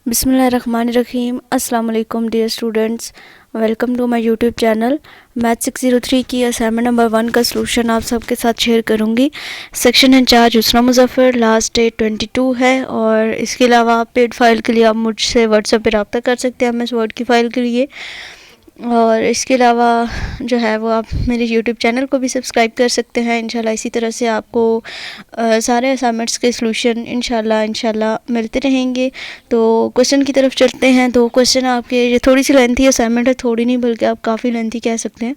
बिस्मिल्लाहिर्रहमानिर्रहीम। अस्सलाम वालेकुम dear students, welcome to my YouTube channel. Math 603 की असाइनमेंट नंबर 1 का सलूशन आप सबके साथ शेयर करूंगी। Section in-charge Usra Muzaffar, last date 22 है। और इसके अलावा पेड फाइल के लिए आप मुझसे व्हाट्सएप पर रब्ता कर सकते हैं एम एस वर्ड की फ़ाइल के लिए। और इसके अलावा जो है वो आप मेरे यूट्यूब चैनल को भी सब्सक्राइब कर सकते हैं। इंशाल्लाह इसी तरह से आपको सारे असाइनमेंट्स के सलूशन इंशाल्लाह मिलते रहेंगे। तो क्वेश्चन की तरफ चलते हैं। तो क्वेश्चन आपके, ये थोड़ी सी लेंथी असाइनमेंट है, थोड़ी नहीं बल्कि आप काफ़ी लेंथी कह सकते हैं।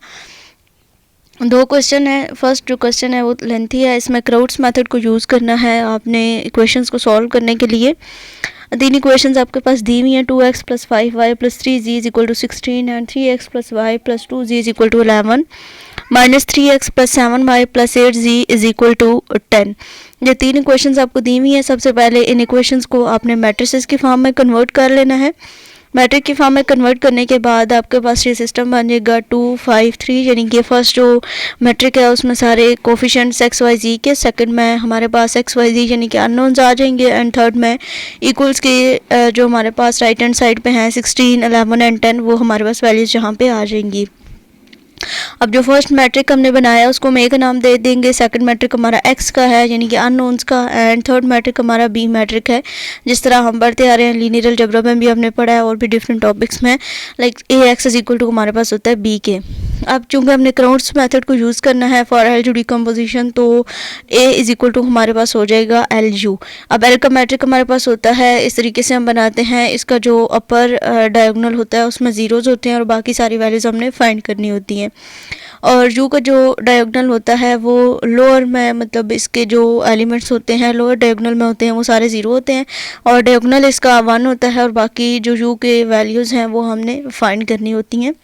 2 क्वेश्चन है। फर्स्ट जो क्वेश्चन है वो लेंथी है। इसमें क्राउड्स मेथड को यूज़ करना है आपने इक्वेशंस को सॉल्व करने के लिए। 3 इक्वेशंस आपके पास दी हुई हैं। 2x + 5y + 3z = 16 and 3x + y + 2z = 11 minus 3x + 7y + 8z = 10। ये 3 इक्वेशंस आपको दी हुई हैं। सबसे पहले इन इक्वेशंस को आपने मैट्रिसेस की फॉर्म में कन्वर्ट कर लेना है। मैट्रिक की फॉर्म में कन्वर्ट करने के बाद आपके पास ये सिस्टम बन जाएगा 2 5 3, यानी कि फर्स्ट जो मैट्रिक है उसमें सारे कोफिशिएंट्स एक्स वाई जी के, सेकंड में हमारे पास एक्स वाई जी यानी कि अननोन्स आ जाएंगे, एंड थर्ड में इक्वल्स के जो हमारे पास राइट हैंड साइड पे हैं 16 11 एंड 10, वो हमारे पास वैल्यूज़ जहाँ पे आ जाएंगी। अब जो फर्स्ट मैट्रिक हमने बनाया उसको हम ए का नाम दे देंगे, सेकंड मैट्रिक हमारा एक्स का है यानी कि अननोन्स का, एंड थर्ड मैट्रिक हमारा बी मैट्रिक है। जिस तरह हम बढ़ते आ रहे हैं लीनियर अलजेब्रा में भी हमने पढ़ा है और भी डिफरेंट टॉपिक्स में, like A X is equal to हमारे पास होता है बी के। अब चूंकि हमने क्राउड्स मेथड को यूज़ करना है फॉर एलजू डिकम्पोजिशन, तो ए इज इक्वल टू हमारे पास हो जाएगा एल यू। अब एल का मैट्रिक हमारे पास होता है, इस तरीके से हम बनाते हैं। इसका जो अपर डायगोनल होता है उसमें ज़ीरोज़ होते हैं और बाकी सारी वैल्यूज़ हमने फाइंड करनी होती हैं। और यू का जो डायगोनल होता है वो लोअर में, मतलब इसके जो एलिमेंट्स होते हैं लोअर डायगोनल में होते हैं, वो सारे ज़ीरो होते हैं। और डायगोनल इसका 1 होता है और बाकी जो यू के वैल्यूज़ हैं वो हमने फाइंड करनी होती हैं।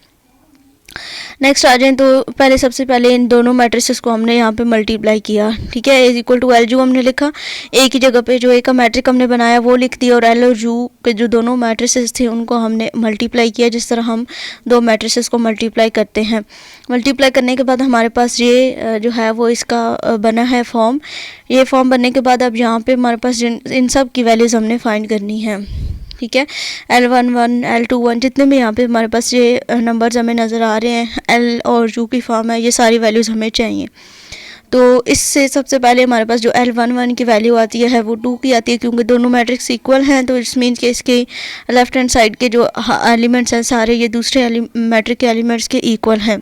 नेक्स्ट आ जाएँ तो पहले सबसे पहले इन दोनों मैट्रिसेस को हमने यहाँ पे मल्टीप्लाई किया। ठीक है, is equal to L U हमने लिखा, ए की जगह पे जो ए का मैट्रिक हमने बनाया वो लिख दिया, और एल और यू के जो दोनों मैट्रिसेस थे उनको हमने मल्टीप्लाई किया, जिस तरह हम 2 मैट्रिसेस को मल्टीप्लाई करते हैं। मल्टीप्लाई करने के बाद हमारे पास ये जो है वो इसका बना है फॉर्म। ये फॉर्म बनने के बाद अब यहाँ पर हमारे पास इन सब की वैल्यूज़ हमने फाइंड करनी है। ठीक है, L11 L21 जितने भी यहाँ पे हमारे पास ये नंबर्स हमें नज़र आ रहे हैं, L और U की फॉर्म है, ये सारी वैल्यूज़ हमें चाहिए। तो इससे सबसे पहले हमारे पास जो L11 की वैल्यू आती है वो 2 की आती है, क्योंकि दोनों मैट्रिक्स इक्वल हैं। तो इट्स मीन्स कि इसके लेफ्ट हैंड साइड के जो एलिमेंट्स हैं सारे ये दूसरे मैट्रिक के एलिमेंट्स के इक्वल हैं।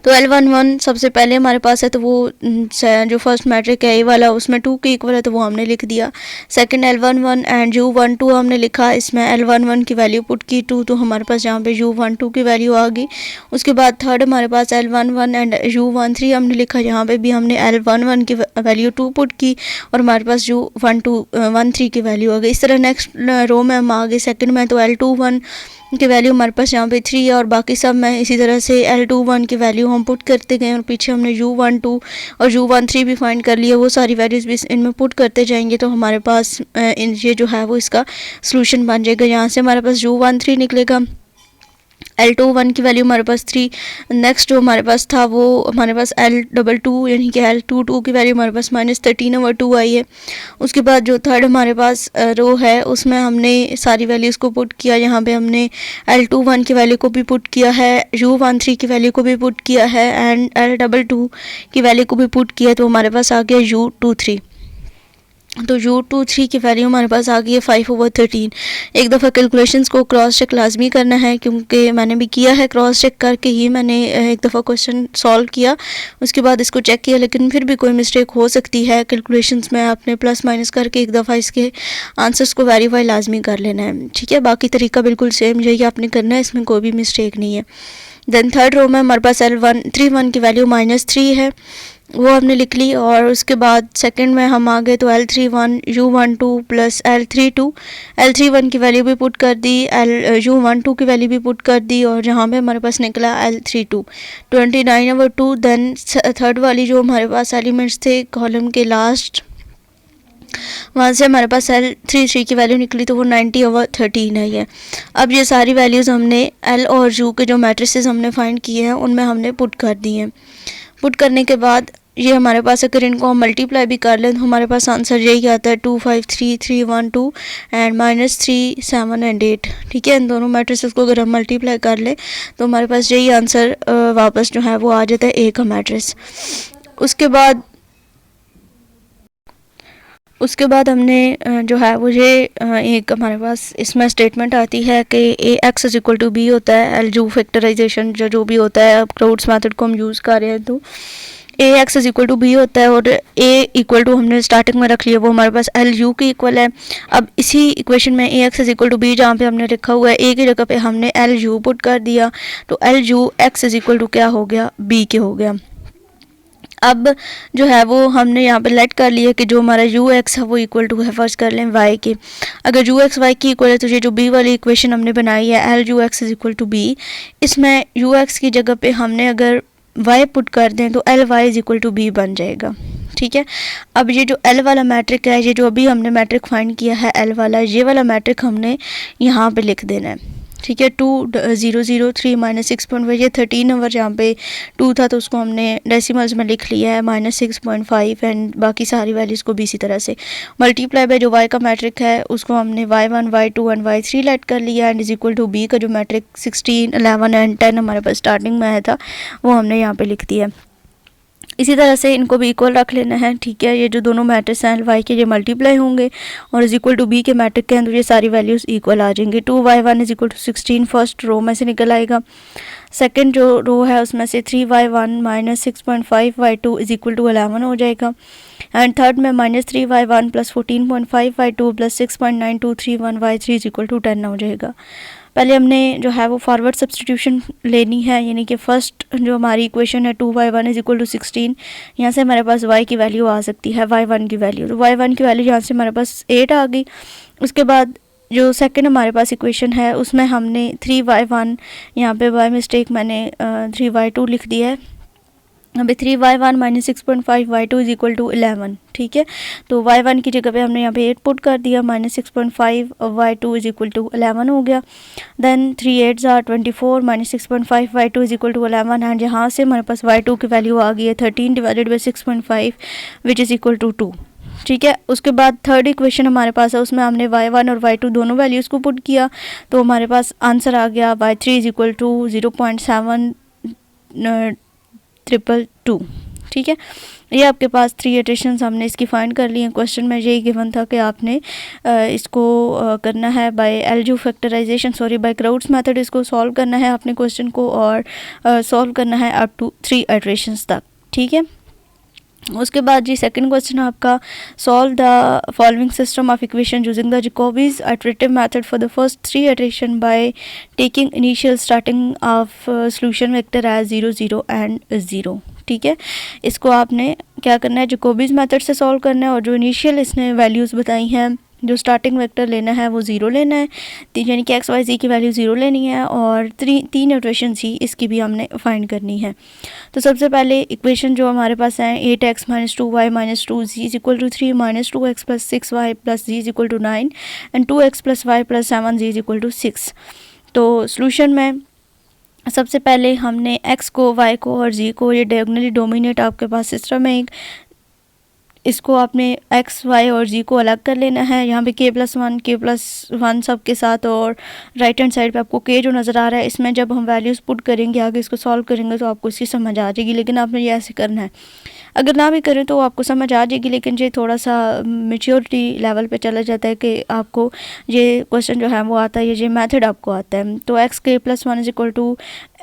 तो L11 सबसे पहले हमारे पास है, तो वो जो फर्स्ट मैट्रिक है ए वाला उसमें 2 के इक्वल है, तो वो हमने लिख दिया। सेकंड L11 एंड U12 हमने लिखा, इसमें L11 की वैल्यू पुट की 2, तो हमारे पास यहाँ पे U12 की वैल्यू आ गई। उसके बाद थर्ड हमारे पास L11 एंड U13 हमने लिखा, यहाँ पे भी हमने L11 की वैल्यू 2 पुट की और हमारे पास U13 की वैल्यू आ गई। इस तरह नेक्स्ट रो में हम आ गए सेकेंड में, तो L21 की वैल्यू हमारे पास यहाँ पे 3 है और बाकी सब में इसी तरह से L21 की वैल्यू हम पुट करते गए और पीछे हमने U12 और U13 भी फाइंड कर लिया। वो सारी वैल्यूज़ भी इनमें पुट करते जाएंगे तो हमारे पास ये जो है वो इसका सलूशन बन जाएगा। यहाँ से हमारे पास U13 निकलेगा, L21 की वैल्यू हमारे पास 3। नेक्स्ट जो हमारे पास था वो हमारे पास L22 यानी कि L22 की वैल्यू हमारे पास -13/2 आई है। उसके बाद जो थर्ड हमारे पास रो है उसमें हमने सारी वैल्यूज़ को पुट किया। यहाँ पे हमने L21 की वैल्यू को भी पुट किया है, U13 की वैल्यू को भी पुट किया है एंड L22 की वैल्यू को भी पुट किया, तो हमारे पास आ गया U23। तो U23 की वैल्यू हमारे पास आ गई है 5/13। एक दफ़ा कैलकुलेशंस को क्रॉस चेक लाजमी करना है, क्योंकि मैंने भी किया है, क्रॉस चेक करके ही मैंने एक दफ़ा क्वेश्चन सॉल्व किया, उसके बाद इसको चेक किया, लेकिन फिर भी कोई मिस्टेक हो सकती है कैलकुलेशंस में। आपने प्लस माइनस करके एक दफ़ा इसके आंसर्स को वेरीफाई लाजमी कर लेना है। ठीक है, बाकी तरीका बिल्कुल सेम यही आपने करना है, इसमें कोई भी मिस्टेक नहीं है। देन थर्ड रो में हमारे पास L31 की वैल्यू -3 है, वो हमने लिख ली। और उसके बाद सेकंड में हम आ गए तो L31 U12 प्लस L31 की वैल्यू भी पुट कर दी, U12 की वैल्यू भी पुट कर दी, और जहाँ पे हमारे पास निकला L32 29/2। देन थर्ड वाली जो हमारे पास एलिमेंट्स थे कॉलम के लास्ट, वहाँ से हमारे पास L33 की वैल्यू निकली, तो वो 90/13 है ये। अब ये सारी वैल्यूज़ हमने L और U के जो मैट्रिसेस हमने फाइंड किए हैं उनमें हमने पुट कर दी हैं। पुट करने के बाद ये हमारे पास अगर इनको हम मल्टीप्लाई भी कर लें तो हमारे पास आंसर यही आता है 2 5 3 3 1 2 एंड -3 7 एंड 8। ठीक है, इन दोनों मैट्रिसेस को अगर हम मल्टीप्लाई कर लें तो हमारे पास यही आंसर वापस जो है वो आ जाता है ए का मैट्रिस। उसके बाद हमने जो है वो ये एक हमारे पास इसमें स्टेटमेंट आती है कि A X is equal to B होता है। एलजू फैक्टराइजेशन जो भी होता है, अब क्राउड्स मेथड को हम यूज़ कर रहे हैं तो A X is equal to B होता है और ए इक्वल टू हमने स्टार्टिंग में रख लिया वो हमारे पास एल यू के इक्वल है। अब इसी इक्वेशन में A X is equal to B जहाँ पे हमने लिखा हुआ है ए की जगह पे हमने एल यू पुट कर दिया तो L U X is equal to क्या हो गया, बी के हो गया। अब जो है वो हमने यहाँ पे लेट कर लिया कि जो हमारा यू एक्स है वो इक्वल टू है, फर्स्ट कर लें वाई के। अगर यू एक्स वाई की इक्वल है तो ये जो बी वाली इक्वेशन हमने बनाई है L U X is equal to B, इसमें यू एक्स की जगह पे हमने अगर वाई पुट कर दें तो L Y is equal to B बन जाएगा। ठीक है, अब ये जो एल वाला मैट्रिक है, ये जो अभी हमने मैट्रिक फाइंड किया है एल वाला, ये वाला मैट्रिक हमने यहाँ पे लिख देना है। ठीक है, 2 0 0 3 -6.5, ये 13 नंबर जहाँ पे 2 था तो उसको हमने डेसिमल्स में लिख लिया है -6.5 एंड बाकी सारी वैल्यूज़ को भी इसी तरह से मल्टीप्लाई बाय जो y का मैट्रिक है उसको हमने y1 y2 and y3 let कर लिया and is equal to b का जो मैट्रिक 16 11 एंड 10 हमारे पास स्टार्टिंग में आया था वो हमने यहाँ पे लिख दिया। इसी तरह से इनको भी इक्वल रख लेना है। ठीक है, ये जो दोनों मैट्रिक्स हैं वाई के ये मल्टीप्लाई होंगे और इज इक्वल टू बी के मैट्रिक के अंदर ये सारी वैल्यूज़ इक्वल आ जाएंगी। 2y1 is equal to 16 first row में से निकल आएगा। सेकंड जो रो है उसमें से 3y1 -6.5y2 is equal to 11 हो जाएगा एंड थर्ड में -3y1 + 14.5y2 + 6.9231y3 is equal to 10 हो जाएगा। पहले हमने जो है वो फॉरवर्ड सब्सटीट्यूशन लेनी है, यानी कि फ़र्स्ट जो हमारी इक्वेशन है 2y1 इज इक्वल टू 16, यहाँ से हमारे पास y की वैल्यू आ सकती है y1 की वैल्यू, तो y1 की वैल्यू यहाँ से हमारे पास 8 आ गई। उसके बाद जो सेकंड हमारे पास इक्वेशन है उसमें हमने 3y1, यहाँ पे बाय मिस्टेक मैंने 3y2 लिख दिया है, अभी 3y1 -6.5y2 is equal to 11। ठीक है, तो y1 की जगह पे हमने यहाँ पे 8 पुट कर दिया, -6.5 y2 इज इक्वल टू 11 हो गया। देन 3 8 ज़ा 24 -6.5 y2 is equal to 11 and यहाँ से हमारे पास y2 की वैल्यू आ गई है 13 divided by 6.5 which is equal to 2। ठीक है, उसके बाद थर्ड इक्वेशन हमारे पास है उसमें हमने y1 और y2 दोनों वैल्यूज़ को पुट किया तो हमारे पास आंसर आ गया y3 इज इक्वल टू 0.722। ठीक है, ये आपके पास 3 इटरेशंस हमने इसकी फाइंड कर ली हैं। क्वेश्चन में यही गिवन था कि आपने इसको करना है by LU factorisation by Crout's method, इसको सॉल्व करना है आपने क्वेश्चन को और सॉल्व करना है अप टू 3 इटरेशंस तक। ठीक है, उसके बाद जी सेकंड क्वेश्चन आपका solve the following system of equation using the Jacobi's iterative method for the first 3 iteration by taking initial starting of solution vector as 0 0 and 0। ठीक है, इसको आपने क्या करना है, जैकोबीज मेथड से सॉल्व करना है और जो इनिशियल इसने वैल्यूज़ बताई हैं जो स्टार्टिंग वेक्टर लेना है वो 0 लेना है, यानी कि एक्स वाई जी की वैल्यू 0 लेनी है और 3 इटरेशन ही इसकी भी हमने फाइंड करनी है। तो सबसे पहले इक्वेशन जो हमारे पास है 8x - 2y - 2z is equal to 3 -2x + 6y + z is equal to 9 and 2x + y + 7z is equal to 6। तो सॉल्यूशन में सबसे पहले हमने x को, y को और z को ये डायगोनली डोमिनेट आपके पास इस तरह में एक, इसको आपने x, y और z को अलग कर लेना है। यहाँ पे k+1 k+1 सब के साथ और राइट हैंड साइड पे आपको k जो नज़र आ रहा है इसमें जब हम वैल्यूज़ पुट करेंगे आगे इसको सॉल्व करेंगे तो आपको इसकी समझ आ जाएगी, लेकिन आपने ये ऐसे करना है। अगर ना भी करें तो आपको समझ आ जाएगी, लेकिन ये थोड़ा सा मेच्योरिटी लेवल पे चला जाता है कि आपको ये क्वेश्चन जो है वो आता है, ये मेथड आपको आता है। तो x k+1 is equal to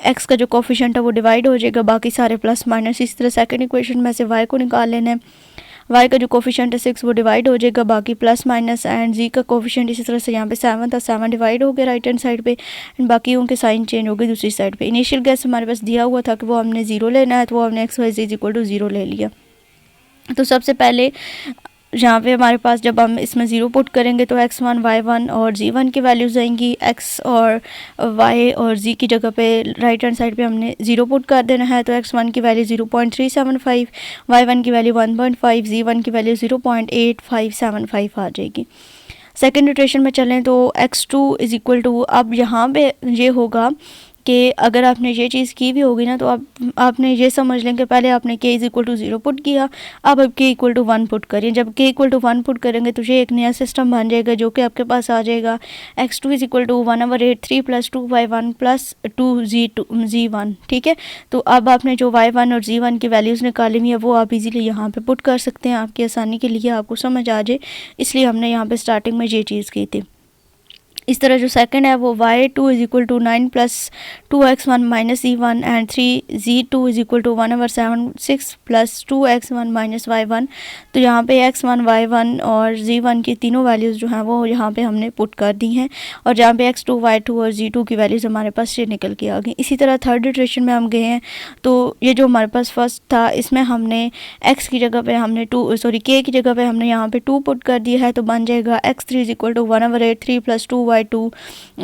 x का जो कोफिशिएंट है वो डिवाइड हो जाएगा बाकी सारे प्लस माइनस। इस तरह सेकंड इक्वेशन में से y को निकाल लेना है, y का जो कोफिशिएंट है 6 वो डिवाइड हो जाएगा बाकी प्लस माइनस एंड z का कोफिशिएंट इसी तरह से यहाँ पे 7 था, 7 डिवाइड हो गया राइट हैंड साइड पे एंड बाकी उनके साइन चेंज हो गए दूसरी साइड पे। इनिशियल गैस हमारे पास दिया हुआ था कि वो हमने 0 लेना है तो वो हमने X Y z equal to 0 ले लिया। तो सबसे पहले यहाँ पे हमारे पास जब हम इसमें 0 पुट करेंगे तो x1 y1 और z1 की वैल्यूज़ आएंगी। x और y और z की जगह पे राइट हैंड साइड पे हमने 0 पुट कर देना है, तो x1 की वैल्यू 0.375, y1 की वैल्यू 1.5, z1 की वैल्यू 0.8575 आ जाएगी। सेकेंड इटरेशन में चलें तो x2 इज़ इक्वल टू, अब यहाँ पे ये होगा कि अगर आपने ये चीज़ की भी होगी ना तो आपने ये समझ लें कि पहले आपने k is equal to 0 put किया, अब k इक्वल टू 1 पुट करिए। जब k इक्वल टू 1 पुट करेंगे तो ये एक नया सिस्टम बन जाएगा जो कि आपके पास आ जाएगा x2 is equal to 1/8 plus 2y1 plus 2z1। ठीक है, तो अब आपने जो y1 और z1 की वैल्यूज़ निकाली हुई है वो आप इजीली यहाँ पे पुट कर सकते हैं। आपकी आसानी के लिए आपको समझ आ जाए, इसलिए हमने यहाँ पे स्टार्टिंग में ये चीज़ की थी। इस तरह जो सेकंड है वो y2 is equal to 9 plus 2x1 minus z1 and 3z2 is equal to 1/7 6 plus 2x1 minus y1। तो यहाँ पे x1 y1 और z1 की तीनों वैल्यूज़ जो हैं वो यहाँ पे हमने पुट कर दी हैं, और जहाँ पे x2 y2 और z2 की वैल्यूज़ हमारे पास ये निकल के आ गई। इसी तरह थर्ड इटरेशन में हम गए हैं, तो ये जो हमारे पास फर्स्ट था इसमें हमने x की जगह पे हमने k की जगह पे हमने यहाँ पे 2 पुट कर दिया है, तो बन जाएगा x3 is equal to 1/8 3 plus 2y2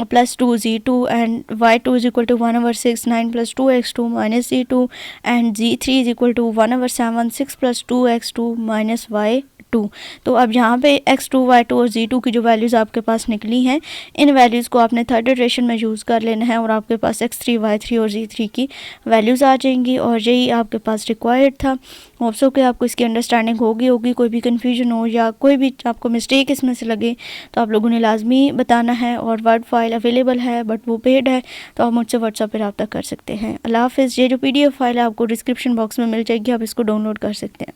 plus 2z2 and y2 is equal to 1/6 9 plus 2x2 minus z2 and z3 is equal to 1/7 6 plus 2x2 minus y2। तो अब यहाँ पे x2 y2 और z2 की जो वैल्यूज़ आपके पास निकली हैं, इन वैल्यूज़ को आपने थर्ड इटरेशन में यूज़ कर लेना है और आपके पास x3 y3 और z3 की वैल्यूज़ आ जाएंगी, और यही आपके पास रिक्वायर्ड था। होप्स कि आपको इसकी अंडरस्टैंडिंग होगी। कोई भी कन्फ्यूजन हो या कोई भी आपको मिस्टेक इसमें से लगे तो आप लोगों ने लाजमी बताना है, और वर्ड फाइल अवेलेबल है बट वो पेड है, तो आप मुझसे व्हाट्सएप पर रब्ता कर सकते हैं। अल्लाह हाफ़िज़। ये जो PDF फाइल है आपको डिस्क्रिप्शन बॉक्स में मिल जाएगी, आप इसको डाउनलोड कर सकते हैं।